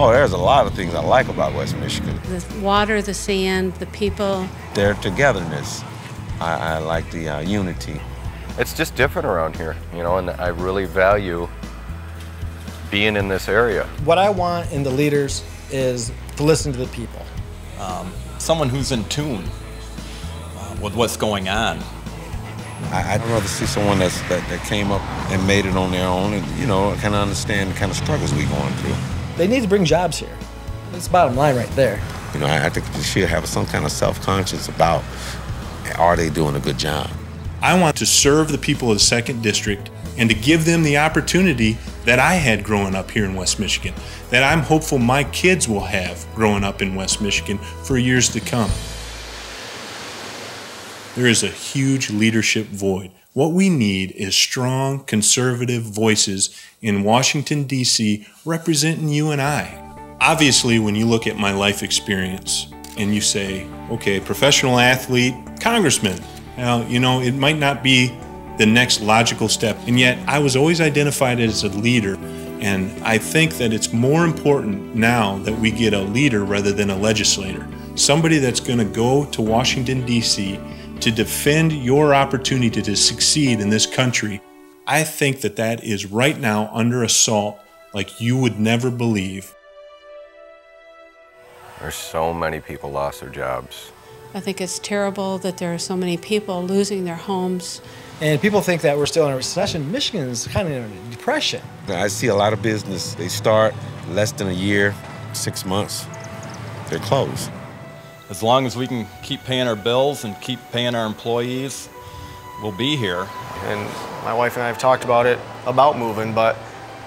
Oh, there's a lot of things I like about West Michigan. The water, the sand, the people. Their togetherness. I like the unity. It's just different around here, you know, and I really value being in this area. What I want in the leaders is to listen to the people. Someone who's in tune with what's going on. I'd rather see someone that came up and made it on their own and, you know, kind of understand the kind of struggles we're going through. They need to bring jobs here. That's the bottom line right there. You know, I think they should have some kind of self-conscious about, are they doing a good job? I want to serve the people of the 2nd District and to give them the opportunity that I had growing up here in West Michigan, that I'm hopeful my kids will have growing up in West Michigan for years to come. There is a huge leadership void. What we need is strong, conservative voices in Washington, D.C. representing you and I. Obviously, when you look at my life experience and you say, okay, professional athlete, congressman, now, you know, it might not be the next logical step, and yet I was always identified as a leader, and I think that it's more important now that we get a leader rather than a legislator. Somebody that's going to go to Washington, D.C. to defend your opportunity to succeed in this country. I think that that is right now under assault like you would never believe. There's so many people lost their jobs. I think it's terrible that there are so many people losing their homes. And people think that we're still in a recession. Michigan is kind of in a depression. I see a lot of business, they start less than a year, 6 months, they're closed. As long as we can keep paying our bills and keep paying our employees, we'll be here. And my wife and I have talked about moving, but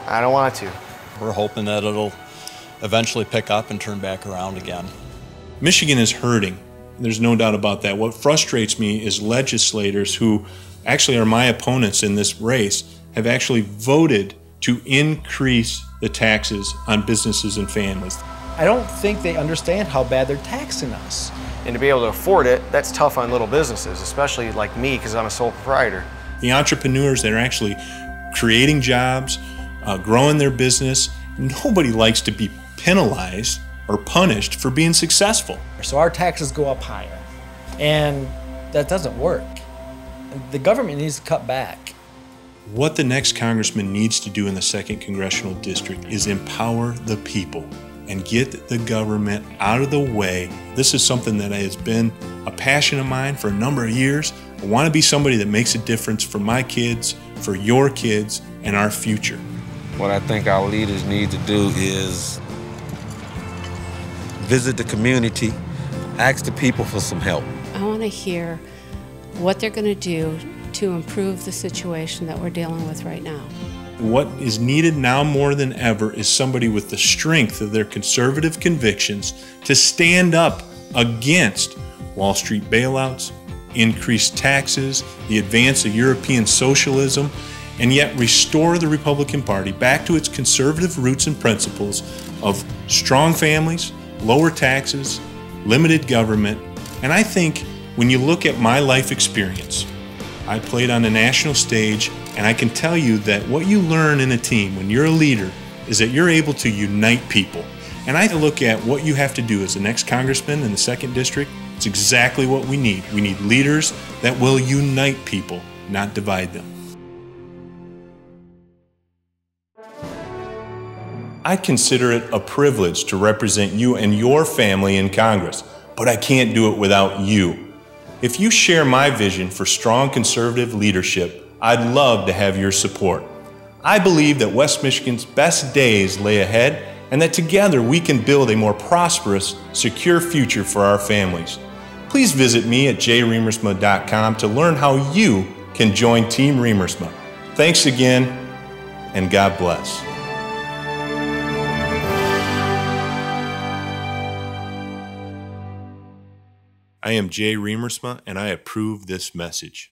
I don't want to. We're hoping that it'll eventually pick up and turn back around again. Michigan is hurting. There's no doubt about that. What frustrates me is legislators who actually are my opponents in this race have actually voted to increase the taxes on businesses and families. I don't think they understand how bad they're taxing us. And to be able to afford it, that's tough on little businesses, especially like me, because I'm a sole proprietor. The entrepreneurs that are actually creating jobs, growing their business, nobody likes to be penalized or punished for being successful. So our taxes go up higher, and that doesn't work. The government needs to cut back. What the next congressman needs to do in the 2nd Congressional District is empower the people and get the government out of the way. This is something that has been a passion of mine for a number of years. I want to be somebody that makes a difference for my kids, for your kids, and our future. What I think our leaders need to do is visit the community, ask the people for some help. I want to hear what they're going to do to improve the situation that we're dealing with right now. What is needed now more than ever is somebody with the strength of their conservative convictions to stand up against Wall Street bailouts, increased taxes, the advance of European socialism, and yet restore the Republican Party back to its conservative roots and principles of strong families, lower taxes, limited government. And I think when you look at my life experience, I played on a national stage, and I can tell you that what you learn in a team when you're a leader is that you're able to unite people. And I look at what you have to do as the next congressman in the 2nd District. It's exactly what we need. We need leaders that will unite people, not divide them. I consider it a privilege to represent you and your family in Congress, but I can't do it without you. If you share my vision for strong conservative leadership, I'd love to have your support. I believe that West Michigan's best days lay ahead, and that together we can build a more prosperous, secure future for our families. Please visit me at jriemersma.com to learn how you can join Team Riemersma. Thanks again, and God bless. I am Jay Riemersma, and I approve this message.